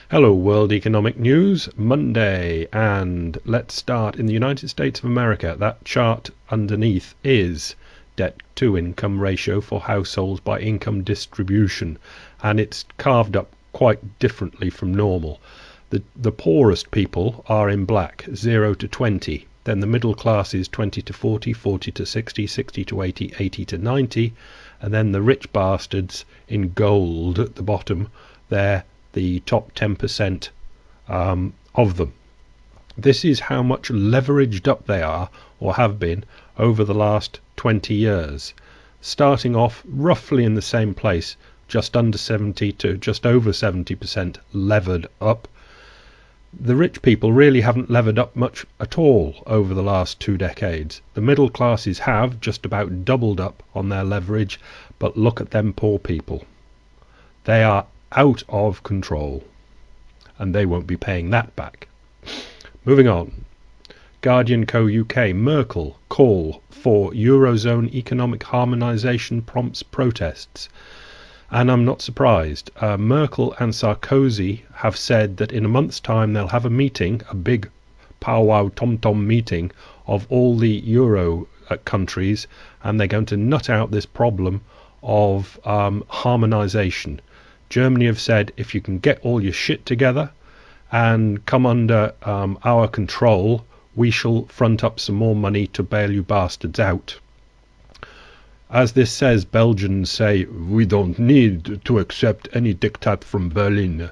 Hello, World Economic News, Monday, and let's start in the United States of America. That chart underneath is debt-to-income ratio for households by income distribution, and it's carved up quite differently from normal. The poorest people are in black, 0 to 20. Then the middle class is 20 to 40, 40 to 60, 60 to 80, 80 to 90, and then the rich bastards in gold at the bottom, they're the top 10% of them. This is how much leveraged up they are, or have been, over the last 20 years. Starting off roughly in the same place, just under 70 to just over 70% levered up. The rich people really haven't levered up much at all over the last 2 decades. The middle classes have just about doubled up on their leverage, but look at them poor people. They are out of control, and they won't be paying that back. Moving on. Guardian Co UK, Merkel call for Eurozone economic harmonisation prompts protests. And I'm not surprised. Merkel and Sarkozy have said that in a month's time they'll have a meeting, a big powwow tom-tom meeting of all the Euro countries, and they're going to nut out this problem of harmonisation. Germany have said, if you can get all your shit together and come under our control, we shall front up some more money to bail you bastards out. As this says, Belgians say, we don't need to accept any diktat from Berlin.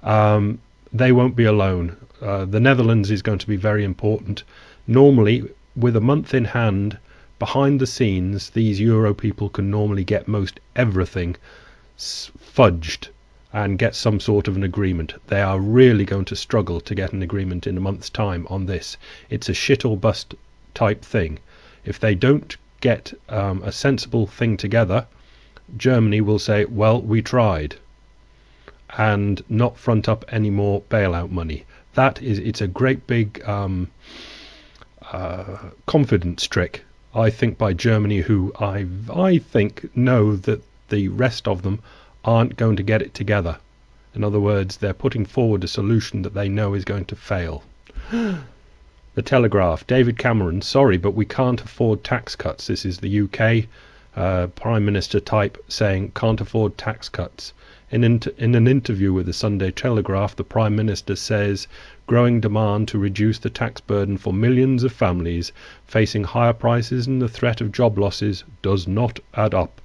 They won't be alone. The Netherlands is going to be very important. Normally, with a month in hand, behind the scenes, these Euro people can normally get most everything fudged and get some sort of an agreement. They are really going to struggle to get an agreement in a month's time on this. It's a shit or bust type thing. If they don't get a sensible thing together, Germany will say, well, we tried, and not front up any more bailout money. It's a great big confidence trick, I think, by Germany, who I think know that the rest of them aren't going to get it together. In other words, they're putting forward a solution that they know is going to fail. The Telegraph, David Cameron, sorry, but we can't afford tax cuts. This is the UK Prime Minister type saying can't afford tax cuts. In an interview with the Sunday Telegraph, the Prime Minister says growing demand to reduce the tax burden for millions of families facing higher prices and the threat of job losses does not add up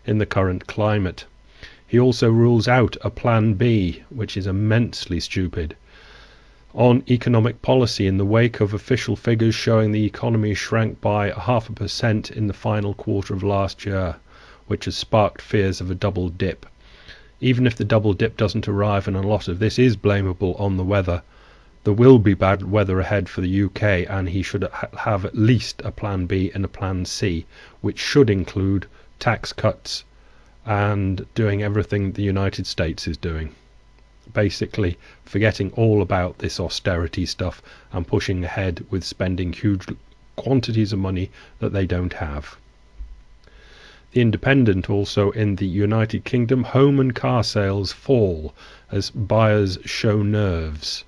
in the current climate. He also rules out a Plan B, which is immensely stupid. On economic policy, in the wake of official figures showing the economy shrank by 0.5% in the final quarter of last year, which has sparked fears of a double dip. Even if the double dip doesn't arrive, and a lot of this is blamable on the weather, there will be bad weather ahead for the UK, and he should have at least a Plan B and a Plan C, which should include tax cuts and doing everything the United States is doing. Basically forgetting all about this austerity stuff and pushing ahead with spending huge quantities of money that they don't have. The Independent, also in the United Kingdom, home and car sales fall as buyers show nerves.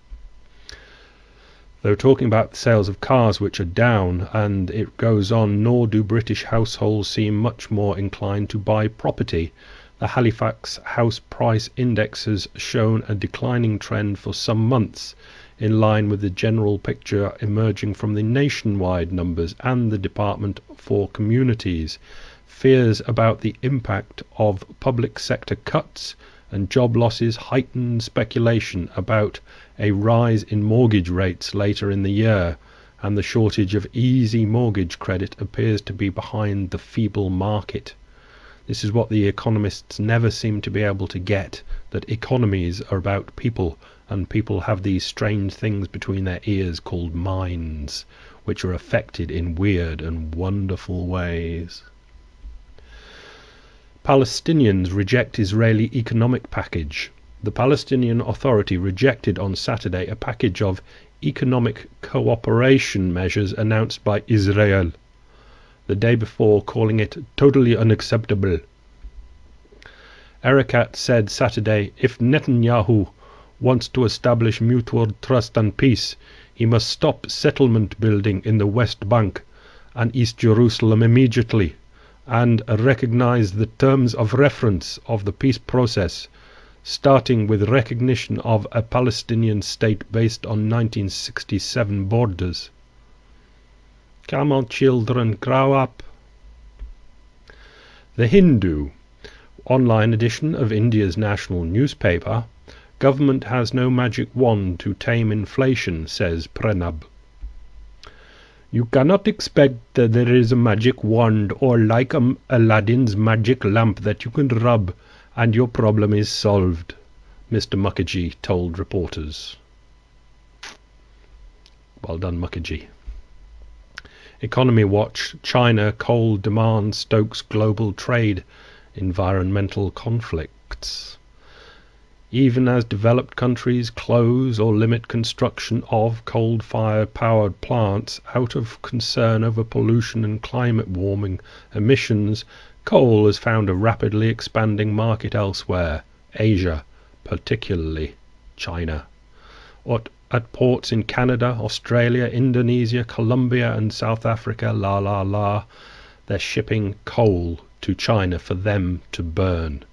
They were talking about the sales of cars, which are down, and it goes on, nor do British households seem much more inclined to buy property. The Halifax House Price Index has shown a declining trend for some months, in line with the general picture emerging from the nationwide numbers and the Department for Communities. Fears about the impact of public sector cuts and job losses heighten speculation about a rise in mortgage rates later in the year, and the shortage of easy mortgage credit appears to be behind the feeble market. This is what the economists never seem to be able to get, that economies are about people, and people have these strange things between their ears called minds, which are affected in weird and wonderful ways. Palestinians reject Israeli economic package. The Palestinian Authority rejected on Saturday a package of economic cooperation measures announced by Israel, the day before calling it totally unacceptable. Erekat said Saturday, if Netanyahu wants to establish mutual trust and peace, he must stop settlement building in the West Bank and East Jerusalem immediately, and recognize the terms of reference of the peace process, starting with recognition of a Palestinian state based on 1967 borders. Come on, children, grow up. The Hindu, online edition of India's national newspaper. Government has no magic wand to tame inflation, says Pranab. You cannot expect that there is a magic wand or like Aladdin's magic lamp that you can rub and your problem is solved, Mr. Mukherjee told reporters. Well done, Mukherjee. Economy Watch, China coal demand stokes global trade, environmental conflicts. Even as developed countries close or limit construction of coal-fired powered plants out of concern over pollution and climate warming emissions, coal has found a rapidly expanding market elsewhere, Asia, particularly China. At ports in Canada, Australia, Indonesia, Colombia and South Africa, they're shipping coal to China for them to burn,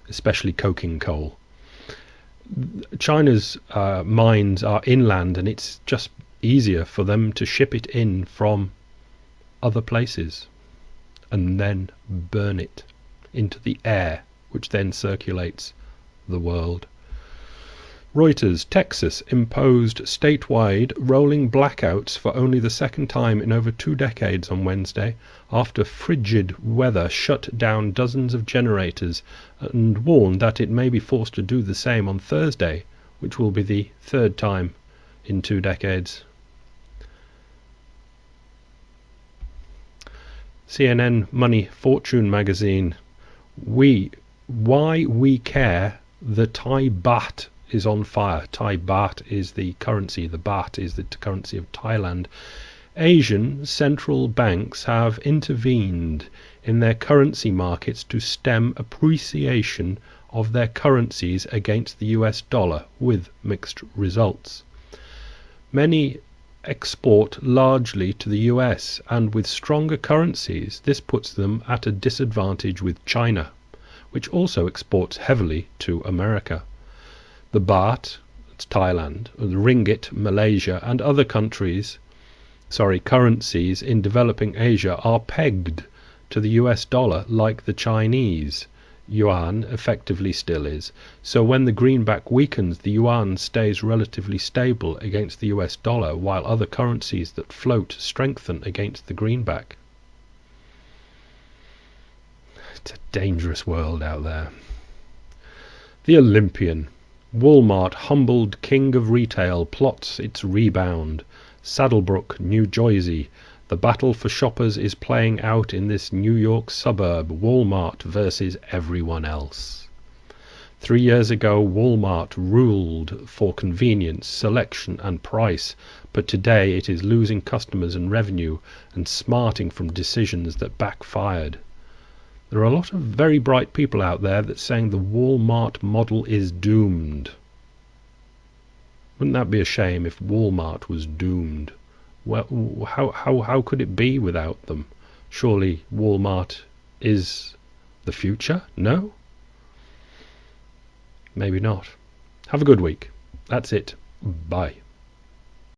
especially coking coal. China's mines are inland and it's just easier for them to ship it in from other places and then burn it into the air, which then circulates the world. Reuters, Texas imposed statewide rolling blackouts for only the second time in over 2 decades on Wednesday after frigid weather shut down dozens of generators and warned that it may be forced to do the same on Thursday, which will be the 3rd time in 2 decades. CNN Money Fortune magazine. Why we care, the Thai baht is on fire. Thai baht is the currency. The baht is the currency of Thailand. Asian central banks have intervened in their currency markets to stem appreciation of their currencies against the US dollar, with mixed results. Many export largely to the US, and with stronger currencies, this puts them at a disadvantage with China, which also exports heavily to America. The baht, it's Thailand, the ringgit, Malaysia, and other currencies in developing Asia are pegged to the US dollar like the Chinese yuan effectively still is. So when the greenback weakens, the yuan stays relatively stable against the US dollar, while other currencies that float strengthen against the greenback. It's a dangerous world out there. The Olympian. Walmart humbled king of retail plots its rebound. Saddlebrook, New Jersey. The battle for shoppers is playing out in this New York suburb. Walmart versus everyone else. 3 years ago, Walmart ruled for convenience, selection and price, but today it is losing customers and revenue and smarting from decisions that backfired. There are a lot of very bright people out there that saying the Walmart model is doomed. Wouldn't that be a shame if Walmart was doomed? Well, how could it be without them? Surely Walmart is the future? No? Maybe not. Have a good week. That's it. Bye.